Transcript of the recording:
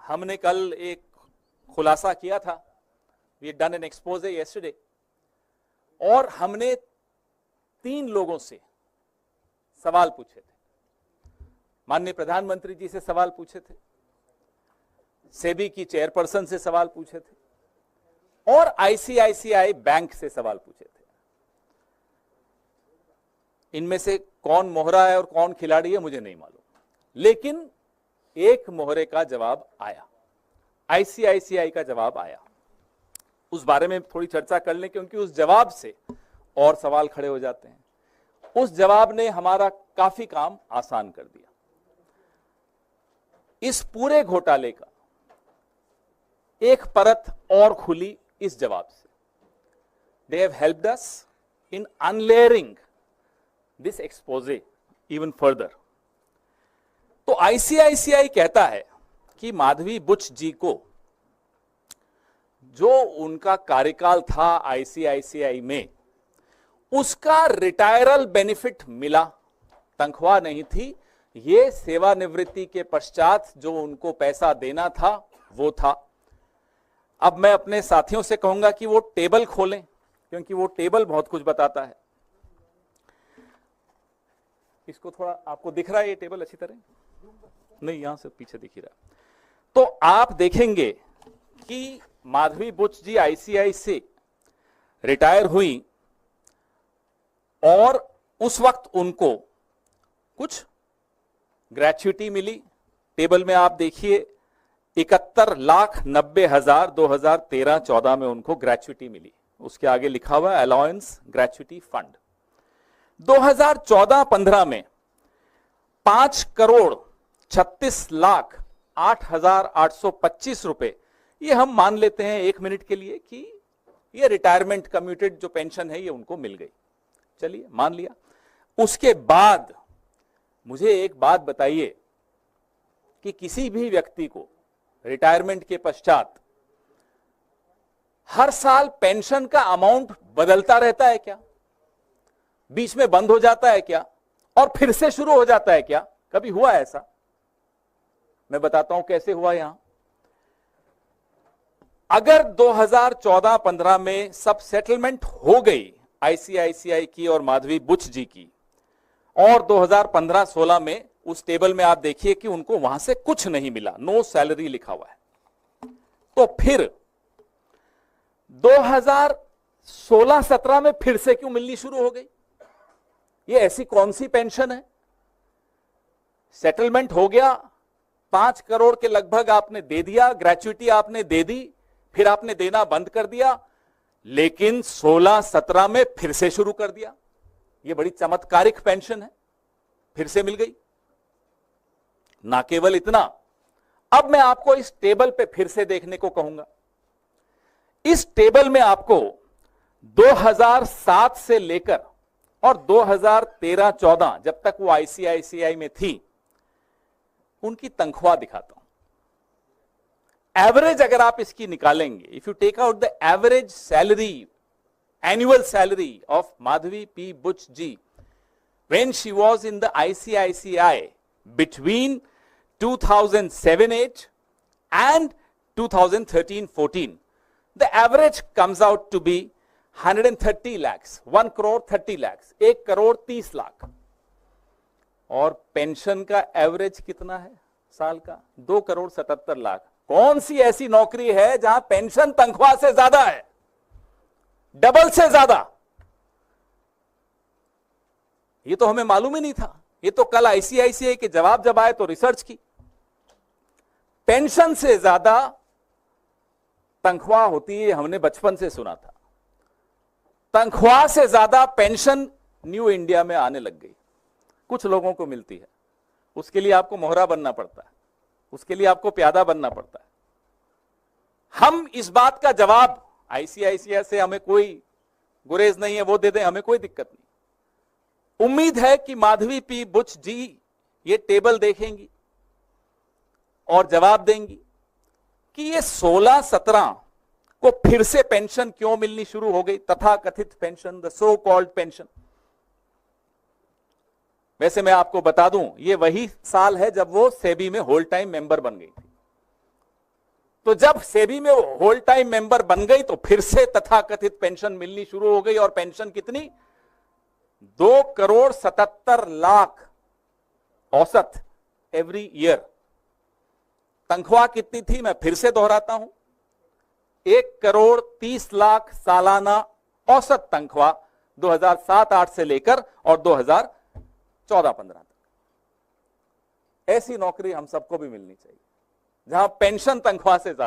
हमने कल एक खुलासा किया था, we done an expose yesterday, और हमने 3 लोगों से सवाल पूछे थे। माननीय प्रधानमंत्री जी से सवाल पूछे थे, सेबी की चेयरपर्सन से सवाल पूछे थे, और आईसीआईसीआई बैंक से सवाल पूछे थे। इनमें से कौन मोहरा है और कौन खिलाड़ी है मुझे नहीं मालूम, लेकिन एक मोहरे का जवाब आया, आईसीआईसीआई का जवाब आया। उस बारे में थोड़ी चर्चा कर लें, क्योंकि उस जवाब से और सवाल खड़े हो जाते हैं। उस जवाब ने हमारा काफी काम आसान कर दिया। इस पूरे घोटाले का एक परत और खुली इस जवाब से। They have helped us in unlayering this exposé even further. तो आईसीआईसीआई कहता है कि माधवी बुच जी को जो उनका कार्यकाल था आईसीआईसीआई में, उसका रिटायरल बेनिफिट मिला, तनख्वाह नहीं थी। ये सेवानिवृत्ति के पश्चात जो उनको पैसा देना था वो था। अब मैं अपने साथियों से कहूंगा कि वो टेबल खोलें, क्योंकि वो टेबल बहुत कुछ बताता है। इसको थोड़ा, आपको दिख रहा है ये टेबल अच्छी तरह? नहीं, यहां से पीछे दिख ही रहा। तो आप देखेंगे कि माधवी बुच जी आईसीआई से रिटायर हुई और उस वक्त उनको कुछ ग्रेच्युटी मिली। टेबल में आप देखिए 71,90,000 2013-14 में उनको ग्रेच्युटी मिली। उसके आगे लिखा हुआ है अलाउंस ग्रेच्युटी फंड। 2014-15 में 5,36,08,825 रुपए, ये हम मान लेते हैं 1 मिनट के लिए कि ये रिटायरमेंट कम्यूटेड जो पेंशन है ये उनको मिल गई। चलिए मान लिया। उसके बाद मुझे एक बात बताइए कि किसी भी व्यक्ति को रिटायरमेंट के पश्चात हर साल पेंशन का अमाउंट बदलता रहता है क्या? बीच में बंद हो जाता है क्या और फिर से शुरू हो जाता है क्या? कभी हुआ ऐसा? मैं बताता हूं कैसे हुआ। यहां अगर 2014-15 में सब सेटलमेंट हो गई आईसीआईसीआई की और माधवी बुच जी की, और 2015-16 में उस टेबल में आप देखिए कि उनको वहां से कुछ नहीं मिला, नो सैलरी लिखा हुआ है, तो फिर 2016-17 में फिर से क्यों मिलनी शुरू हो गई? ये ऐसी कौन सी पेंशन है? सेटलमेंट हो गया, 5 करोड़ के लगभग आपने दे दिया, ग्रेच्युटी आपने दे दी, फिर आपने देना बंद कर दिया, लेकिन 16-17 में फिर से शुरू कर दिया। ये बड़ी चमत्कारिक पेंशन है, फिर से मिल गई। ना केवल इतना, अब मैं आपको इस टेबल पे फिर से देखने को कहूंगा। इस टेबल में आपको 2007 से लेकर और 2013-14 जब तक वो आईसीआईसीआई में थी, उनकी तनख्वाह दिखाता हूं। एवरेज अगर आप इसकी निकालेंगे, if you take out the average salary, annual salary of Madhavi P. Buch ji when she was in the ICICI between 2007-8 and 2013-14, the average comes out to be 130 lakhs, 1 crore 30 lakhs, 1 crore 30 lakh. और pension का average कितना है साल का? 2 करोड़ 77 लाख। कौन सी ऐसी नौकरी है जहां पेंशन तनख्वाह से ज्यादा है, डबल से ज्यादा? ये तो हमें मालूम ही नहीं था। ये तो कल आईसीआईसीआई के जवाब जब आए तो रिसर्च की। पेंशन से ज्यादा तनख्वाह होती है, हमने बचपन से सुना था। तनख्वाह से ज्यादा पेंशन न्यू इंडिया में आने लग गई। कुछ लोगों को मिलती है, उसके लिए आपको मोहरा बनना पड़ता है, उसके लिए आपको प्यादा बनना पड़ता है। हम इस बात का जवाब, आईसीआईसीआई से हमें कोई गुरेज नहीं है, वो दे दें, हमें कोई दिक्कत नहीं। उम्मीद है कि माधवी पी बुच जी ये टेबल देखेंगी और जवाब देंगी कि ये 16-17 को फिर से पेंशन क्यों मिलनी शुरू हो गई, तथा कथित pension, the so called pension. वैसे मैं आपको बता दूं, ये वही साल है जब वो सेबी में होल टाइम मेंबर बन गई थी। तो जब सेबी में वो होल टाइम मेंबर बन गई तो फिर से तथाकथित पेंशन मिलनी शुरू हो गई। और पेंशन कितनी? 2,77,00,000 औसत एवरी ईयर। तनख्वाह कितनी थी? मैं फिर से दोहराता हूं, 1,30,00,000 सालाना औसत तनख्वाह 2007-8 से लेकर और 2014-15 तक। ऐसी नौकरी हम सबको भी मिलनी चाहिए जहां पेंशन तनख्वाह से ज्यादा